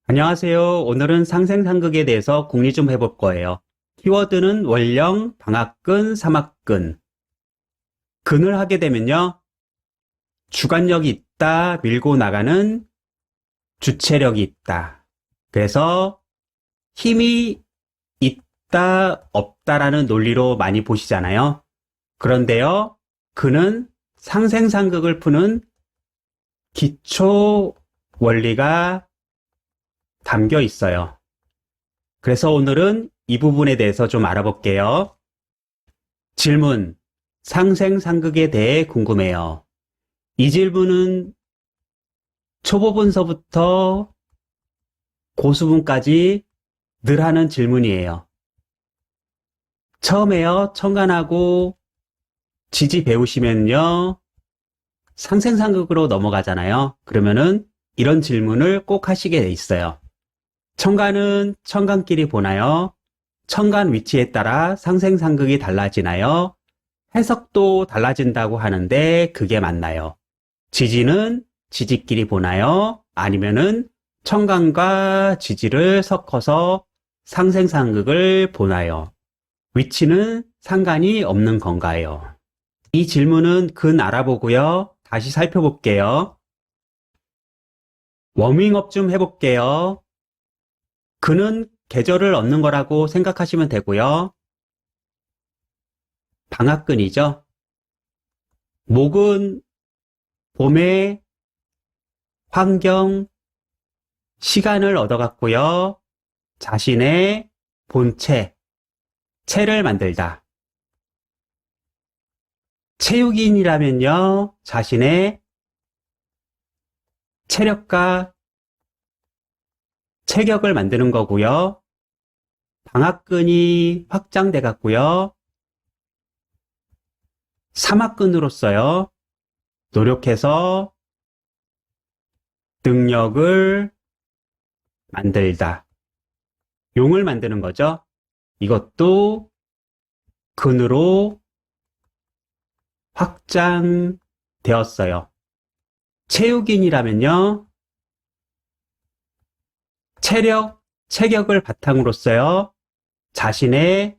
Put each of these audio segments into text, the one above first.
안녕하세요. 오늘은 상생상극에 대해서 공리 좀 해볼 거예요. 키워드는 원령, 방앗근, 삼앗근. 근을 하게 되면요. 주관력이 있다, 밀고 나가는 주체력이 있다. 그래서 힘이 있다, 없다라는 논리로 많이 보시잖아요. 그런데요. 근은 상생상극을 푸는 기초 원리가 담겨 있어요. 그래서 오늘은 이 부분에 대해서 좀 알아볼게요. 질문, 상생상극에 대해 궁금해요. 이 질문은 초보분서부터 고수분까지 늘 하는 질문이에요. 처음에요, 청간하고 지지 배우시면요, 상생상극으로 넘어가잖아요. 그러면은 이런 질문을 꼭 하시게 돼 있어요. 청간은 청간끼리 보나요? 청간 위치에 따라 상생상극이 달라지나요? 해석도 달라진다고 하는데 그게 맞나요? 지지는 지지끼리 보나요? 아니면은 청간과 지지를 섞어서 상생상극을 보나요? 위치는 상관이 없는 건가요? 이 질문은 근 알아보고요. 다시 살펴볼게요. 워밍업 좀 해볼게요. 근은 계절을 얻는 거라고 생각하시면 되고요. 방앗근이죠. 목은 봄에 환경, 시간을 얻어갔고요. 자신의 본체, 체를 만들다. 체육인이라면요. 자신의 체력과 체격을 만드는 거고요. 방앗근이 확장돼 갔고요. 삼앗근으로서요. 노력해서 능력을 만들다. 용을 만드는 거죠. 이것도 근으로 확장되었어요. 체육인이라면요. 체력, 체격을 바탕으로써요. 자신의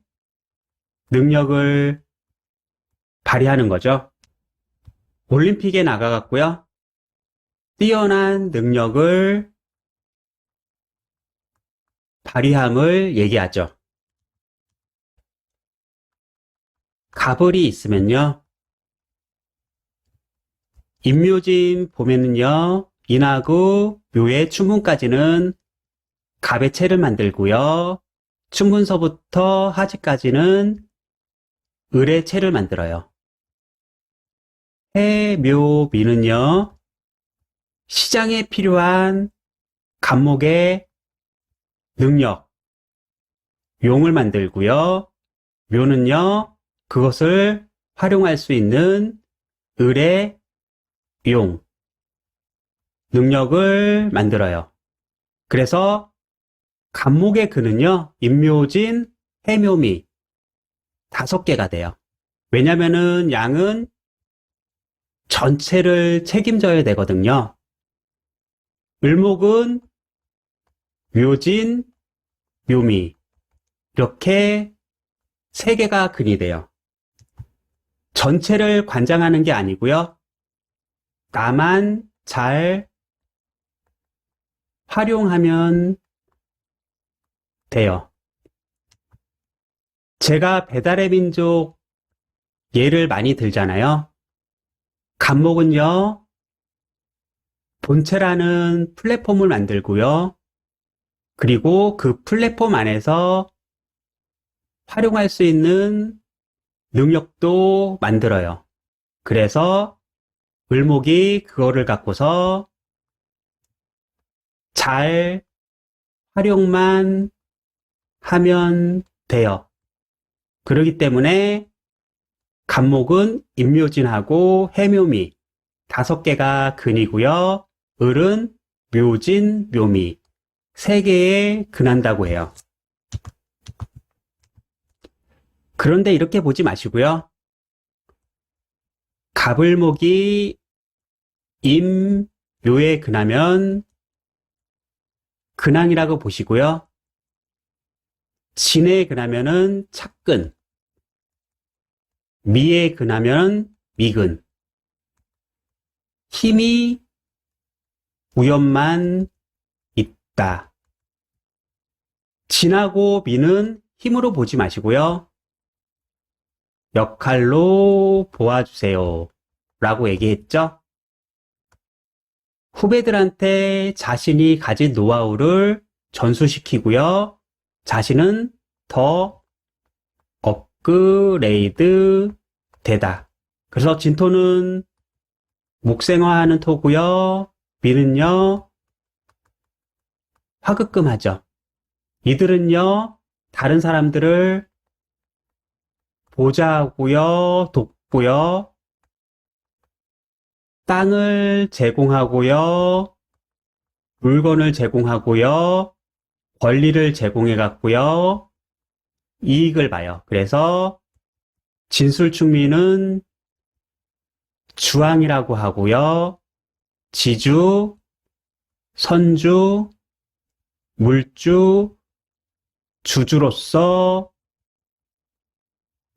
능력을 발휘하는 거죠. 올림픽에 나가갔고요. 뛰어난 능력을 발휘함을 얘기하죠. 가불이 있으면요. 임묘진 보면은요. 인하구, 묘의 춘문까지는 갑의 체를 만들고요. 춘문서부터 하지까지는 을의 체를 만들어요. 해, 묘, 미는요. 시장에 필요한 갑목의 능력, 용을 만들고요. 묘는요. 그것을 활용할 수 있는 을의 용, 능력을 만들어요. 그래서 갑목의 근은요. 임묘진, 해묘미 5개가 돼요. 왜냐면은 양은 전체를 책임져야 되거든요. 을목은 묘진, 묘미 이렇게 3개가 근이 돼요. 전체를 관장하는 게 아니고요. 나만 잘 활용하면 돼요. 제가 배달의 민족 예를 많이 들잖아요. 갑목은요. 본체라는 플랫폼을 만들고요. 그리고 그 플랫폼 안에서 활용할 수 있는 능력도 만들어요. 그래서 을목이 그거를 갖고서 잘 활용만 하면 돼요. 그렇기 때문에 갑목은 임묘진하고 해묘미 5개가 근이고요. 을은 묘진, 묘미 3개에 근한다고 해요. 그런데 이렇게 보지 마시고요. 갑을목이 임, 묘에 근하면 근황이라고 보시고요. 진에 근하면은 착근, 미에 근하면 미근, 힘이 우연만 있다. 진하고 미는 힘으로 보지 마시고요. 역할로 보아주세요. 라고 얘기했죠? 후배들한테 자신이 가진 노하우를 전수시키고요. 자신은 더 업그레이드 되다. 그래서 진토는 묵생화하는 토고요. 미는요, 화급금하죠. 이들은요, 다른 사람들을 보좌하고요, 돕고요, 땅을 제공하고요, 물건을 제공하고요, 권리를 제공해 갖고요, 이익을 봐요. 그래서 진술충미는 주왕이라고 하고요, 지주, 선주, 물주, 주주로서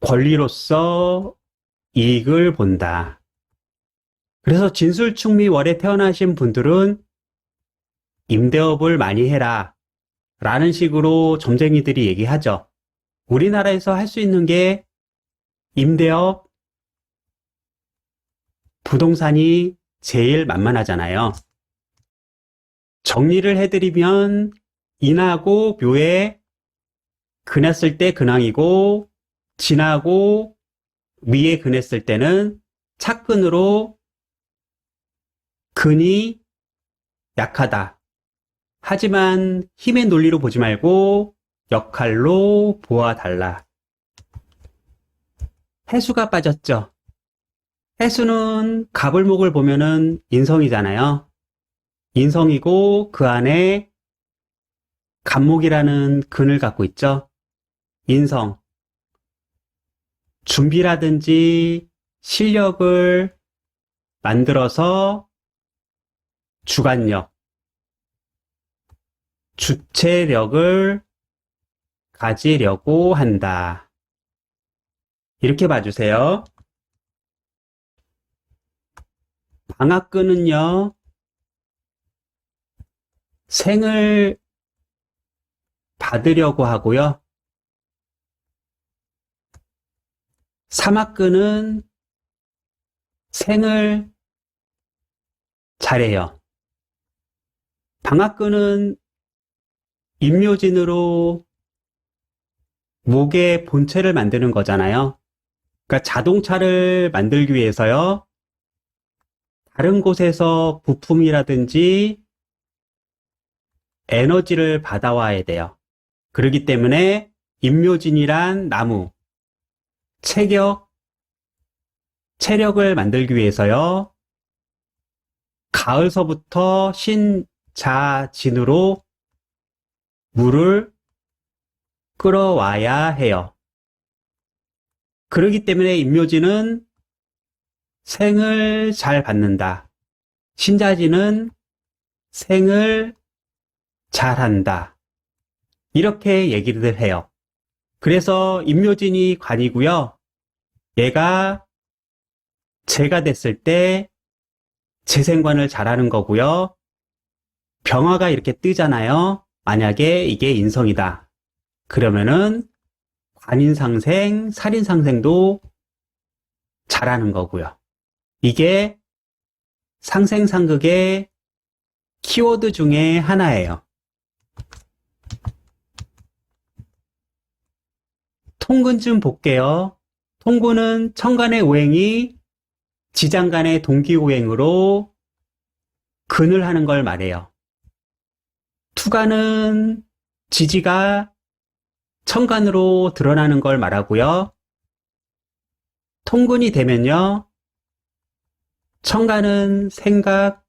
권리로서 이익을 본다. 그래서 진술충미월에 태어나신 분들은 임대업을 많이 해라 라는 식으로 점쟁이들이 얘기하죠. 우리나라에서 할 수 있는 게 임대업, 부동산이 제일 만만하잖아요. 정리를 해드리면 인하고 묘에 근했을 때 근황이고 진하고 미에 근했을 때는 착근으로 근이 약하다. 하지만 힘의 논리로 보지 말고 역할로 보아달라. 해수가 빠졌죠. 해수는 갑을목을 보면은 인성이잖아요. 인성이고 그 안에 갑목이라는 근을 갖고 있죠. 인성. 준비라든지 실력을 만들어서 주관력, 주체력을 가지려고 한다. 이렇게 봐주세요. 방학근은요, 생을 받으려고 하고요. 삼학근은 생을 잘해요. 방학근은 임묘진으로 목의 본체를 만드는 거잖아요. 그러니까 자동차를 만들기 위해서요. 다른 곳에서 부품이라든지 에너지를 받아와야 돼요. 그렇기 때문에 임묘진이란 나무, 체력을 만들기 위해서요. 가을서부터 신자진으로 물을 끌어와야 해요. 그렇기 때문에 임묘진은 생을 잘 받는다. 신자진은 생을 잘한다. 이렇게 얘기를 해요. 그래서 임묘진이 관이고요. 얘가 재가 됐을 때 재생관을 잘하는 거고요. 병화가 이렇게 뜨잖아요. 만약에 이게 인성이다. 그러면은 관인상생, 살인상생도 잘하는 거고요. 이게 상생상극의 키워드 중에 하나예요. 통근 좀 볼게요. 통근은 천간의 오행이 지장간의 동기오행으로 근을 하는 걸 말해요. 투간은 지지가 천간으로 드러나는 걸 말하고요. 통근이 되면요. 천간은 생각,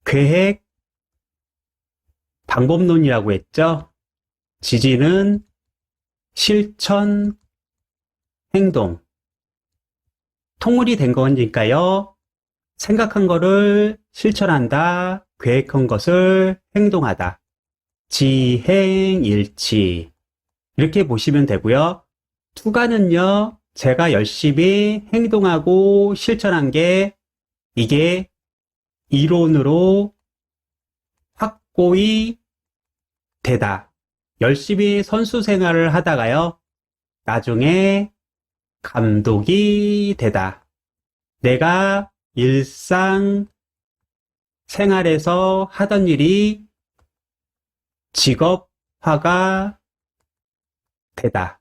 계획, 방법론이라고 했죠. 지지는 실천, 행동. 통일이 된 거니까요. 생각한 거를 실천한다, 계획한 것을 행동하다. 지행일치. 이렇게 보시면 되고요. 투가는요, 제가 열심히 행동하고 실천한 게 이게 이론으로 확고히 되다. 열심히 선수 생활을 하다가요, 나중에 감독이 되다. 내가 일상 생활에서 하던 일이 직업화가 되다.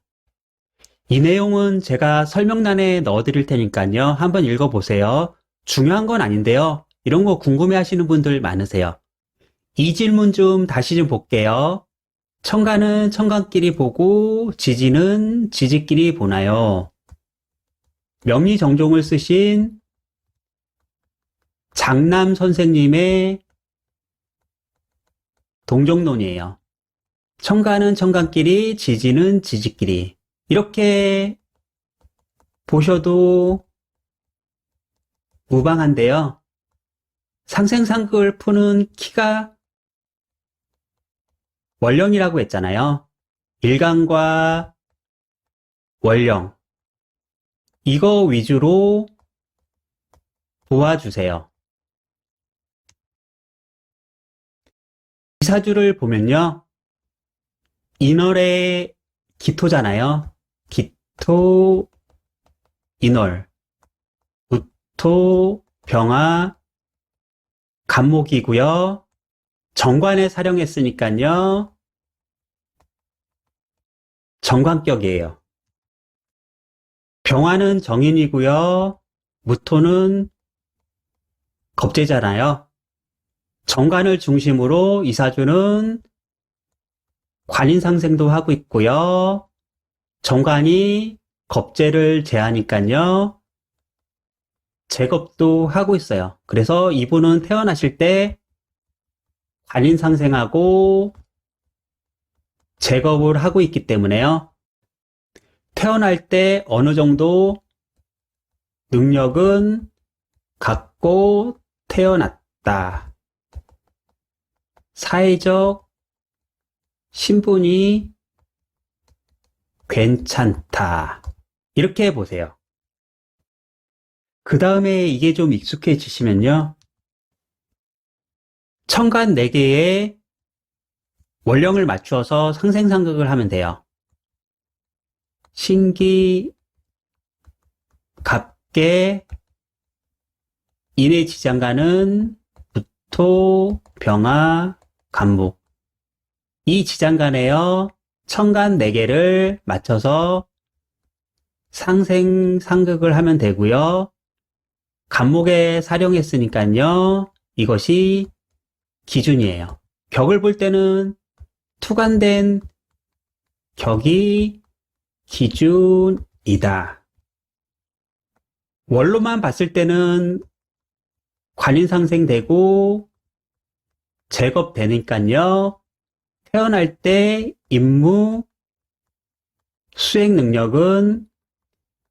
이 내용은 제가 설명란에 넣어 드릴 테니까요. 한번 읽어보세요. 중요한 건 아닌데요. 이런 거 궁금해 하시는 분들 많으세요. 이 질문 좀 다시 좀 볼게요. 청가는 청간끼리 보고 지지는 지지끼리 보나요? 명리정종을 쓰신 장남 선생님의 동정론이에요. 청가는 청간끼리, 지지는 지지끼리. 이렇게 보셔도 무방한데요. 상생상극을 푸는 키가 원령이라고 했잖아요. 일간과 원령. 이거 위주로 도와주세요. 이사주를 보면요. 인월의 기토잖아요. 기토, 인월. 무토, 병화, 간목이고요. 정관에 사령했으니까요. 정관격이에요. 병화는 정인이고요. 무토는 겁재잖아요. 정관을 중심으로 이사주는 관인상생도 하고 있고요. 정관이 겁재를 제하니까요. 제겁도 하고 있어요. 그래서 이분은 태어나실 때 관인상생하고 제겁을 하고 있기 때문에요. 태어날 때 어느 정도 능력은 갖고 태어났다. 사회적 신분이 괜찮다. 이렇게 보세요. 그 다음에 이게 좀 익숙해지시면요. 천간 4개의 원령을 맞추어서 상생상극을 하면 돼요. 신기, 갑계, 인의 지장간은 무토, 병화, 간목. 이 지장간에요. 천간 4개를 맞춰서 상생상극을 하면 되고요. 간목에 사령했으니까요. 이것이 기준이에요. 격을 볼 때는 투간된 격이 기준이다. 원로만 봤을 때는 관인상생되고 제겁되니까요. 태어날 때 임무 수행 능력은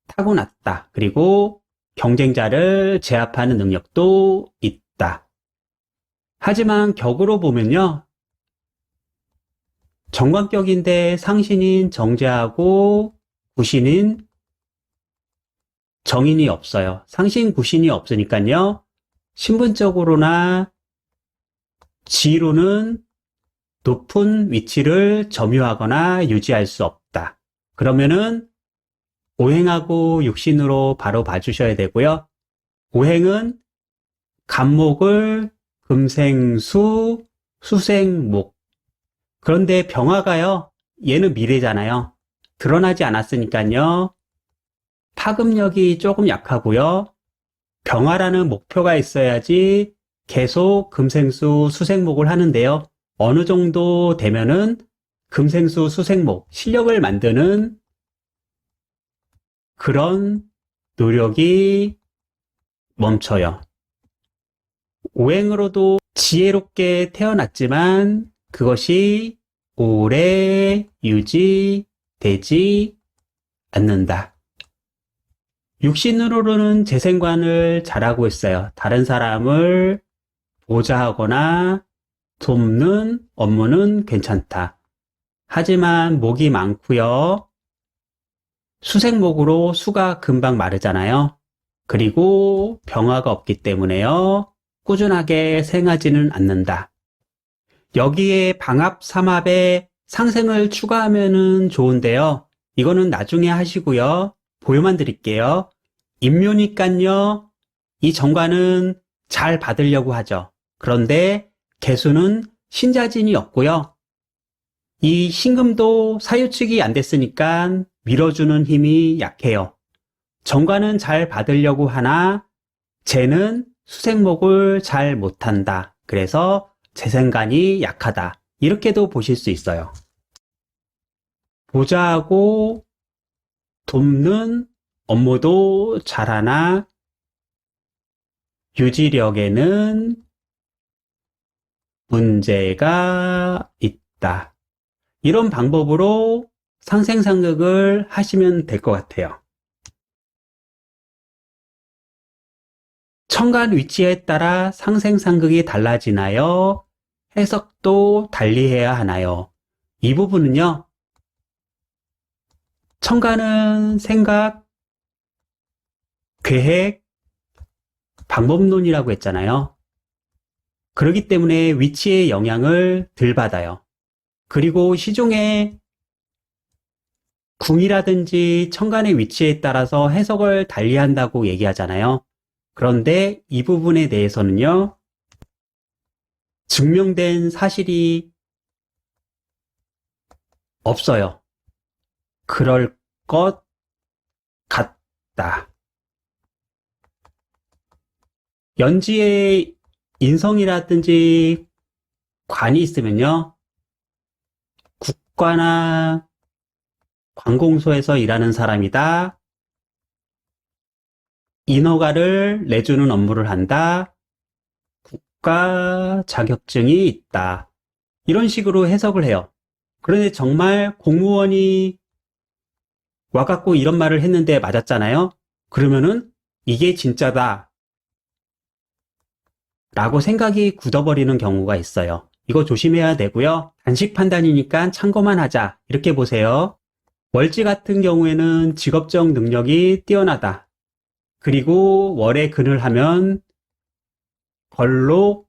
타고났다. 그리고 경쟁자를 제압하는 능력도 있다. 하지만 격으로 보면요. 정관격인데 상신인 정제하고 구신인 정인이 없어요. 상신 구신이 없으니까요. 신분적으로나 지위로는 높은 위치를 점유하거나 유지할 수 없다. 그러면은 오행하고 육신으로 바로 봐주셔야 되고요. 오행은 간목을 금생수, 수생목. 그런데 병화가요. 얘는 미래잖아요. 드러나지 않았으니까요. 파급력이 조금 약하고요. 병화라는 목표가 있어야지 계속 금생수, 수생목을 하는데요. 어느 정도 되면은 금생수, 수생목, 실력을 만드는 그런 노력이 멈춰요. 오행으로도 지혜롭게 태어났지만 그것이 오래 유지되지 않는다. 육신으로는 재생관을 잘하고 있어요. 다른 사람을 보좌하거나 돕는 업무는 괜찮다. 하지만 목이 많고요. 수색목으로 수가 금방 마르잖아요. 그리고 병화가 없기 때문에요. 꾸준하게 생하지는 않는다. 여기에 방합, 삼합에 상생을 추가하면 좋은데요. 이거는 나중에 하시고요. 보여만 드릴게요. 임묘니깐요. 이 정관은 잘 받으려고 하죠. 그런데 개수는 신자진이 없고요. 이 신금도 사유축이 안 됐으니까 밀어주는 힘이 약해요. 정관은 잘 받으려고 하나 쟤는 수생목을 잘 못한다. 그래서 재생관이 약하다. 이렇게도 보실 수 있어요. 보좌하고 돕는 업무도 잘하나 유지력에는 문제가 있다. 이런 방법으로 상생상극을 하시면 될 것 같아요. 천간 위치에 따라 상생상극이 달라지나요? 해석도 달리해야 하나요? 이 부분은요. 천간은 생각, 계획, 방법론이라고 했잖아요. 그렇기 때문에 위치의 영향을 덜 받아요. 그리고 시중에 궁이라든지 천간의 위치에 따라서 해석을 달리한다고 얘기하잖아요. 그런데 이 부분에 대해서는요. 증명된 사실이 없어요. 그럴 것 같다. 연지에 인성이라든지 관이 있으면요. 국가나 관공서에서 일하는 사람이다. 인허가를 내주는 업무를 한다. 국가 자격증이 있다. 이런 식으로 해석을 해요. 그런데 정말 공무원이 와갖고 이런 말을 했는데 맞았잖아요. 그러면은 이게 진짜다 라고 생각이 굳어버리는 경우가 있어요. 이거 조심해야 되고요. 단식 판단이니까 참고만 하자. 이렇게 보세요. 월지 같은 경우에는 직업적 능력이 뛰어나다. 그리고 월에 근을 하면 걸로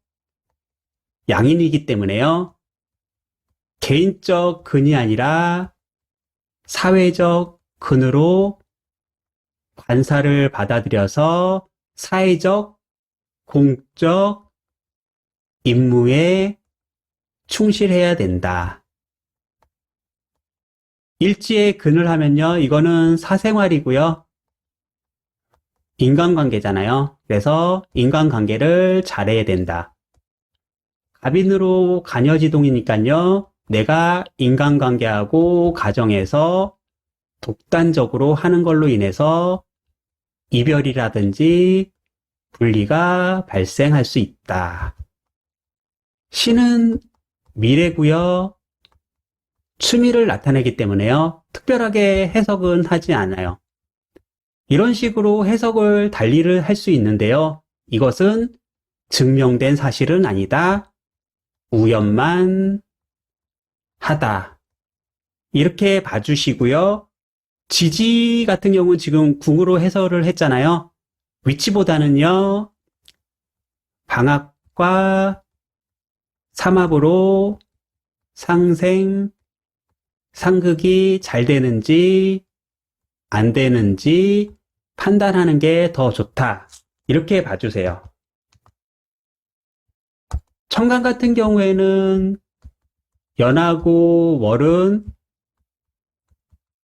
양인이기 때문에요. 개인적 근이 아니라 사회적 근으로 관사를 받아들여서 사회적, 공적 임무에 충실해야 된다. 일지에 근을 하면요. 이거는 사생활이고요. 인간관계잖아요. 그래서 인간관계를 잘해야 된다. 갑인으로 간여지동이니까요. 내가 인간관계하고 가정에서 독단적으로 하는 걸로 인해서 이별이라든지 분리가 발생할 수 있다. 신은 미래고요. 추미를 나타내기 때문에요. 특별하게 해석은 하지 않아요. 이런 식으로 해석을 달리를 할 수 있는데요. 이것은 증명된 사실은 아니다. 우연만 하다. 이렇게 봐주시고요. 지지 같은 경우는 지금 궁으로 해설을 했잖아요. 위치보다는요. 방합과 삼합으로 상생, 상극이 잘 되는지 안 되는지 판단하는 게 더 좋다. 이렇게 봐주세요. 천간 같은 경우에는 연하고 월은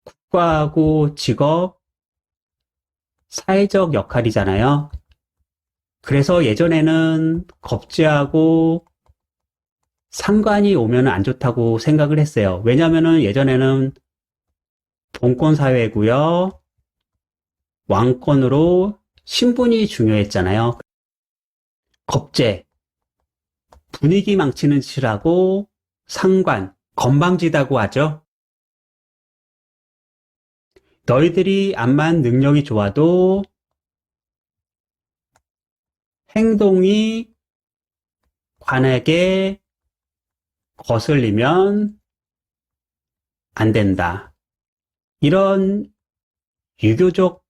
국가하고 직업, 사회적 역할이잖아요. 그래서 예전에는 겁재하고 상관이 오면 안 좋다고 생각을 했어요. 왜냐면은 예전에는 봉건사회고요. 왕권으로 신분이 중요했잖아요. 겁재, 분위기 망치는 짓이라고 상관, 건방지다고 하죠. 너희들이 암만 능력이 좋아도 행동이 관에게 거슬리면 안 된다. 이런 유교적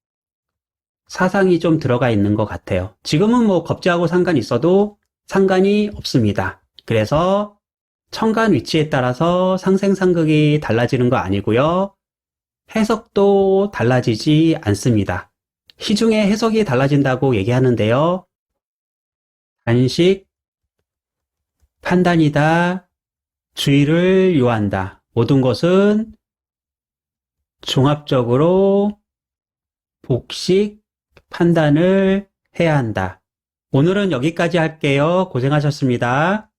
사상이 좀 들어가 있는 것 같아요. 지금은 뭐 겁제하고 상관이 있어도 상관이 없습니다. 그래서 청간 위치에 따라서 상생상극이 달라지는 거 아니고요. 해석도 달라지지 않습니다. 시중에 해석이 달라진다고 얘기하는데요. 단식, 판단이다, 주의를 요한다. 모든 것은 종합적으로 복식, 판단을 해야 한다. 오늘은 여기까지 할게요. 고생하셨습니다.